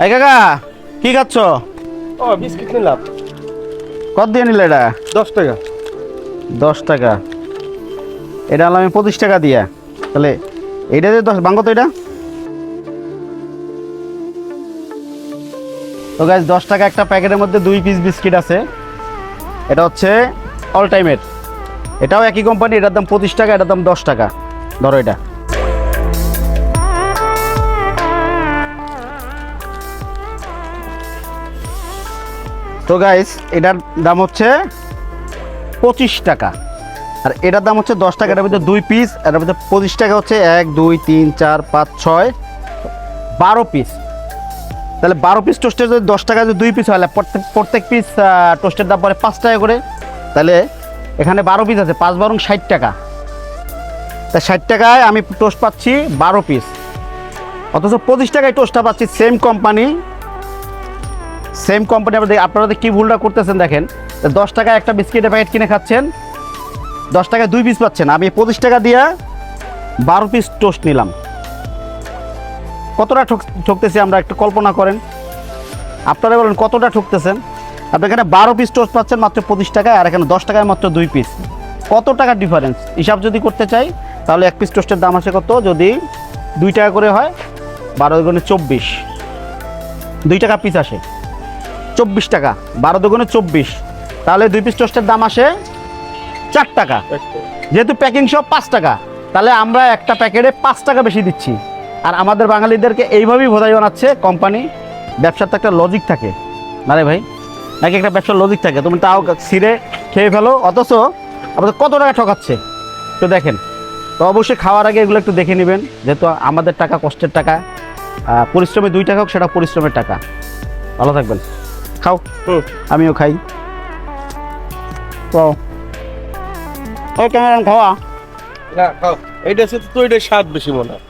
এই কাকা কি খাচ্ছ? ও বিস্কিট নিলাম। কত দিয়ে নিলে এটা? 10 টাকা। 10 টাকা। এটা হলো আমি 25 টাকা দিয়া। তাহলে এইটা যে 10 ভাঙো তো এটা। তো গাইস 10 টাকা একটা প্যাকেটের মধ্যে 2 পিস বিস্কিট আছে। এটা হচ্ছে অল টাইমের। এটাও একই কোম্পানি, এটার দাম 25 টাকা, এটার দাম 10 টাকা। ধরো এটা। তো গাইস এটার দাম হচ্ছে 25 টাকা আর এটার দাম হচ্ছে 10 টাকা। এটার ভিতরে 2 পিস, এটার ভিতরে 25 টাকা হচ্ছে 1 2 3 4 5 6 12 পিস। তাহলে 12 পিস টোস্টের যদি 10 টাকা যদি 2 পিস হয়, প্রত্যেক পিস টোস্টের দাম পড়ে 5 টাকা করে। তাহলে এখানে 12 পিস আছে, 5 12 60 টাকা। তা 60 টাকায় আমি টোস্ট পাচ্ছি 12 পিস, অথচ 25 টাকায় টোস্টটা পাচ্ছি। সেম কোম্পানি আপনারা কি ভুলটা করতেছেন দেখেন। 10 টাকায় একটা বিস্কিটের প্যাকেট কিনে খাচ্ছেন, 10 টাকায় 2 পিস পাচ্ছেন। আমি 25 টাকা দিয়ে 12 পিস টোস্ট নিলাম। কতটা ঠকতেছি আমরা, একটু কল্পনা করেন। আপনারা বলেন কতটা ঠকতেছেন। আপনি এখানে 12 পিস টোস্ট পাচ্ছেন মাত্র 25 টাকায়, আর এখানে 10 টাকায় মাত্র 2 পিস। কত টাকার ডিফারেন্স হিসাব যদি করতে চাই, তাহলে এক পিস টোস্টের দাম আসে কত? যদি 2 টাকা করে হয়, 12 দুগুণে 24, 2 টাকা পিস আসে 24 টাকা, 12 দুগুণে 24। তাহলে 2 পিস টোস্টের দাম আসে 4 টাকা। যেহেতু প্যাকিং সহ 5 টাকা, তাহলে আমরা একটা প্যাকেটে 5 টাকা বেশি দিচ্ছি। আর আমাদের বাঙালিদেরকে এইভাবেই ভোদাই বানাচ্ছে কোম্পানি। ব্যবসার তো একটা লজিক থাকে না রে ভাই, নাকি একটা ব্যবসার লজিক থাকে? তুমি তাও ছিঁড়ে খেয়ে ফেলো, অথচ আমাদের কত টাকা ঠকাচ্ছে তো দেখেন। তো অবশ্যই খাওয়ার আগে এগুলো একটু দেখে নেবেন, যেহেতু আমাদের টাকা, কষ্টের টাকা, পরিশ্রমে 2 টাকা হোক, সেটা পরিশ্রমের টাকা। ভালো থাকবেন, খাও, আমিও খাই। ক্যামেরাম্যান খাওয়া না খাও, এইটা তো এটার স্বাদ বেশি মনে হয়।